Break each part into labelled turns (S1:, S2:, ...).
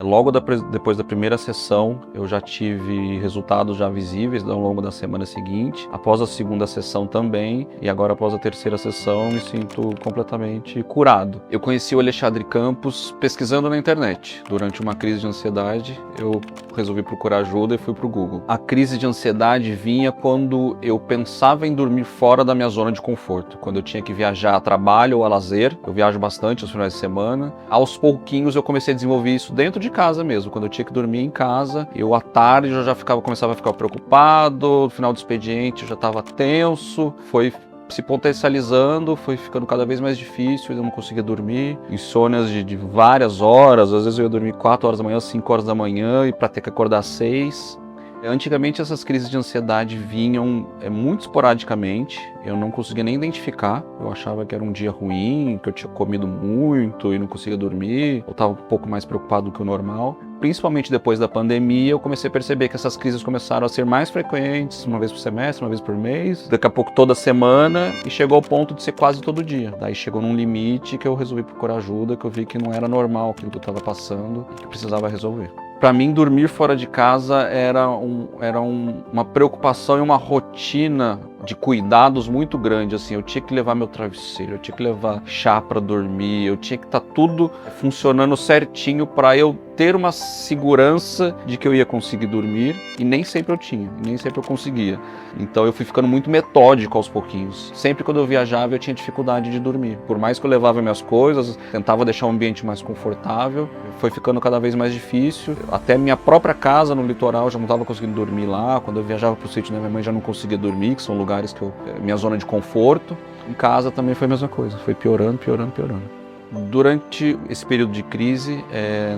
S1: Logo depois da primeira sessão, eu já tive resultados já visíveis ao longo da semana seguinte. Após a segunda sessão também, e agora após a terceira sessão, eu me sinto completamente curado. Eu conheci o Alexandre Campos pesquisando na internet. Durante uma crise de ansiedade, eu resolvi procurar ajuda e fui para o Google. A crise de ansiedade vinha quando eu pensava em dormir fora da minha zona de conforto. Quando eu tinha que viajar a trabalho ou a lazer, eu viajo bastante aos finais de semana. Aos pouquinhos eu comecei a desenvolver isso dentro de casa mesmo. Quando eu tinha que dormir em casa, eu à tarde eu já começava a ficar preocupado, no final do expediente eu já estava tenso, foi se potencializando, foi ficando cada vez mais difícil, eu não conseguia dormir, insônias de várias horas, às vezes eu ia dormir 4 horas da manhã, 5 horas da manhã e para ter que acordar às 6. Antigamente essas crises de ansiedade vinham muito esporadicamente, eu não conseguia nem identificar, eu achava que era um dia ruim, que eu tinha comido muito e não conseguia dormir, eu estava um pouco mais preocupado do que o normal. Principalmente depois da pandemia, eu comecei a perceber que essas crises começaram a ser mais frequentes, uma vez por semestre, uma vez por mês, daqui a pouco toda semana, e chegou ao ponto de ser quase todo dia. Daí chegou num limite que eu resolvi procurar ajuda, que eu vi que não era normal aquilo que eu estava passando e que precisava resolver. Para mim, dormir fora de casa era uma preocupação e uma rotina de cuidados muito grande, assim, eu tinha que levar meu travesseiro, eu tinha que levar chá para dormir, eu tinha que estar tudo funcionando certinho para eu ter uma segurança de que eu ia conseguir dormir, e nem sempre eu tinha, nem sempre eu conseguia. Então eu fui ficando muito metódico aos pouquinhos. Sempre quando eu viajava eu tinha dificuldade de dormir. Por mais que eu levava minhas coisas, tentava deixar o ambiente mais confortável, foi ficando cada vez mais difícil. Até minha própria casa no litoral eu já não estava conseguindo dormir lá. Quando eu viajava para o sítio da minha mãe já não conseguia dormir, que são lugares que minha zona de conforto. Em casa também foi a mesma coisa, foi piorando, piorando, piorando. Durante esse período de crise,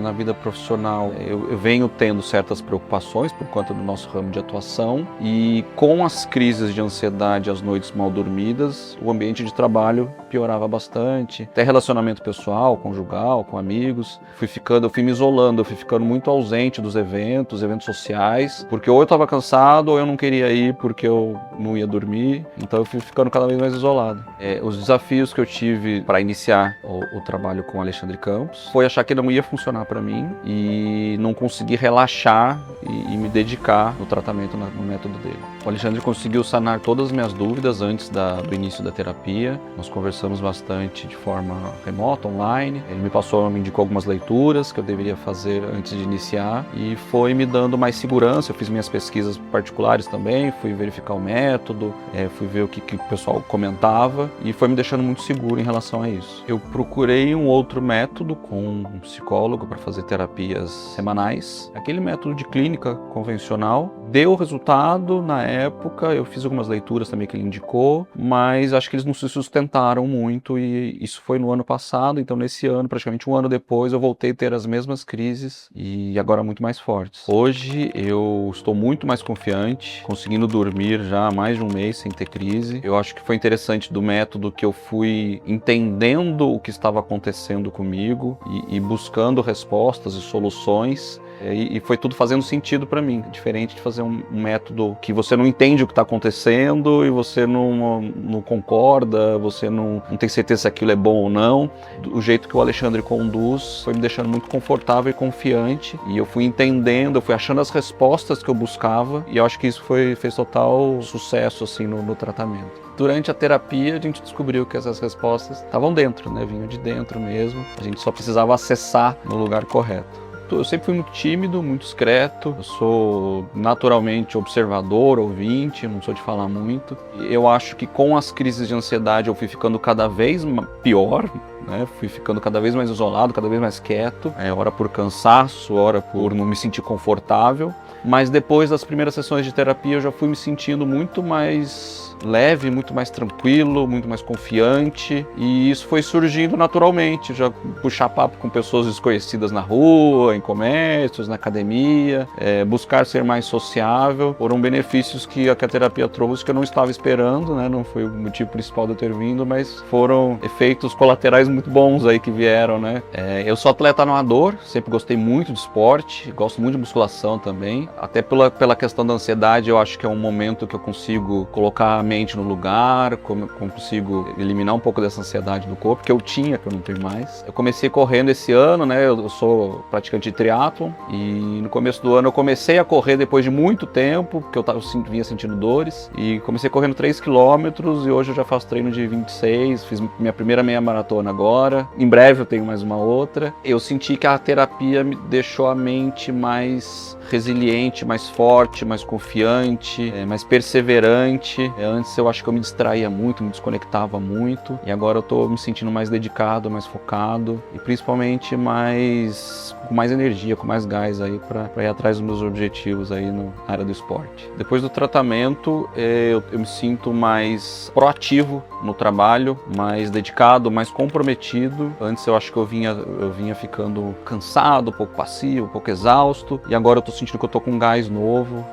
S1: na vida profissional, eu venho tendo certas preocupações por conta do nosso ramo de atuação, e com as crises de ansiedade, as noites mal dormidas, o ambiente de trabalho piorava bastante, até relacionamento pessoal, conjugal, com amigos. Eu fui me isolando, eu fui ficando muito ausente dos eventos sociais, porque ou eu estava cansado ou eu não queria ir porque eu não ia dormir, então eu fui ficando cada vez mais isolado. Os desafios que eu tive para iniciar o trabalho com o Alexandre Campos foi achar que não ia funcionar para mim e não conseguir relaxar e me dedicar no tratamento, no método dele. O Alexandre conseguiu sanar todas as minhas dúvidas antes do início da terapia. Nós conversamos bastante de forma remota, online. Ele me indicou algumas leituras que eu deveria fazer antes de iniciar e foi me dando mais segurança. Eu fiz minhas pesquisas particulares também, fui verificar o método, fui ver o que o pessoal comentava e foi me deixando muito seguro em relação a isso. Eu procurei um outro método com um psicólogo para fazer terapias semanais. Aquele método de clínica convencional deu resultado na época, eu fiz algumas leituras também que ele indicou, mas acho que eles não se sustentaram muito e isso foi no ano passado, então nesse ano, praticamente um ano depois, eu voltei a ter as mesmas crises e agora muito mais fortes. Hoje eu estou muito mais confiante, conseguindo dormir já há mais de um mês sem ter crise. Eu acho que foi interessante do método que eu fui entendendo o que estava acontecendo comigo e buscando respostas e soluções. E foi tudo fazendo sentido para mim, diferente de fazer um método que você não entende o que está acontecendo e você não concorda, você não tem certeza se aquilo é bom ou não. O jeito que o Alexandre conduz foi me deixando muito confortável e confiante, e eu fui entendendo, eu fui achando as respostas que eu buscava, e eu acho que isso fez total sucesso assim, no tratamento. Durante a terapia, a gente descobriu que essas respostas estavam dentro, né? Vinham de dentro mesmo, a gente só precisava acessar no lugar correto. Eu sempre fui muito tímido, muito discreto, eu sou naturalmente observador, ouvinte, não sou de falar muito. Eu acho que com as crises de ansiedade eu fui ficando cada vez pior, né? Fui ficando cada vez mais isolado, cada vez mais quieto, ora por cansaço, ora por não me sentir confortável. Mas depois das primeiras sessões de terapia eu já fui me sentindo muito mais leve, muito mais tranquilo, muito mais confiante, e isso foi surgindo naturalmente, já puxar papo com pessoas desconhecidas na rua, em comércios, na academia, buscar ser mais sociável. Foram benefícios que a terapia trouxe que eu não estava esperando, né? Não foi o motivo principal de eu ter vindo, mas foram efeitos colaterais muito bons aí que vieram, né? Eu sou atleta amador, sempre gostei muito de esporte, gosto muito de musculação também, até pela questão da ansiedade. Eu acho que é um momento que eu consigo colocar a mente no lugar, como consigo eliminar um pouco dessa ansiedade do corpo, que eu tinha, que eu não tenho mais. Eu comecei correndo esse ano, né? Eu sou praticante de triatlon e no começo do ano eu comecei a correr depois de muito tempo, porque vinha sentindo dores, e comecei correndo 3 quilômetros e hoje eu já faço treino de 26, fiz minha primeira meia maratona agora, em breve eu tenho mais uma outra. Eu senti que a terapia me deixou a mente mais resiliente, mais forte, mais confiante, mais perseverante. Antes eu acho que eu me distraía muito, me desconectava muito, e agora eu tô me sentindo mais dedicado, mais focado e principalmente com mais energia, com mais gás aí para ir atrás dos meus objetivos aí na área do esporte. Depois do tratamento, eu me sinto mais proativo no trabalho, mais dedicado, mais comprometido. Antes eu acho que eu vinha ficando cansado, um pouco passivo, um pouco exausto, e agora eu tô sentindo que eu tô com um gás novo,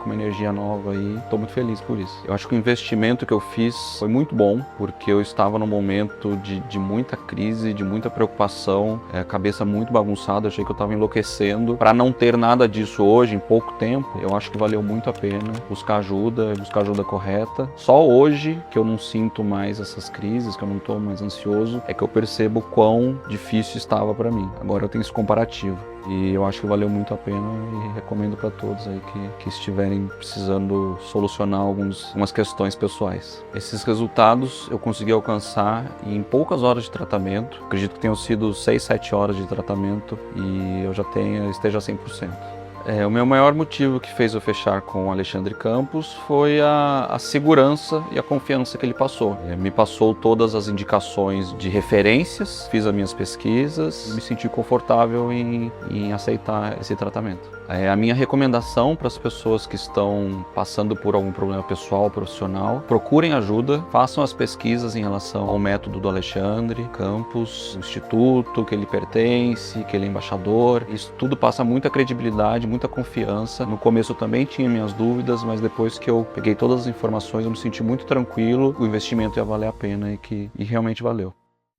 S1: com uma energia nova aí. Tô muito feliz por isso. Eu acho que o investimento que eu fiz foi muito bom, porque eu estava num momento de muita crise, de muita preocupação, cabeça muito bagunçada, achei que eu estava enlouquecendo. Para não ter nada disso hoje, em pouco tempo, eu acho que valeu muito a pena buscar ajuda correta. Só hoje que eu não sinto mais essas crises, que eu não tô mais ansioso, é que eu percebo quão difícil estava para mim. Agora eu tenho esse comparativo. E eu acho que valeu muito a pena e recomendo para todos aí que estiverem precisando solucionar algumas questões pessoais. Esses resultados eu consegui alcançar em poucas horas de tratamento. Acredito que tenham sido 6, 7 horas de tratamento e eu esteja 100%. O meu maior motivo que fez eu fechar com o Alexandre Campos foi a segurança e a confiança que ele passou. Me passou todas as indicações de referências, fiz as minhas pesquisas e me senti confortável em aceitar esse tratamento. A minha recomendação para as pessoas que estão passando por algum problema pessoal, profissional, procurem ajuda, façam as pesquisas em relação ao método do Alexandre Campos, o instituto que ele pertence, que ele é embaixador. Isso tudo passa muita credibilidade, muita confiança. No começo eu também tinha minhas dúvidas, mas depois que eu peguei todas as informações eu me senti muito tranquilo, o investimento ia valer a pena e realmente valeu.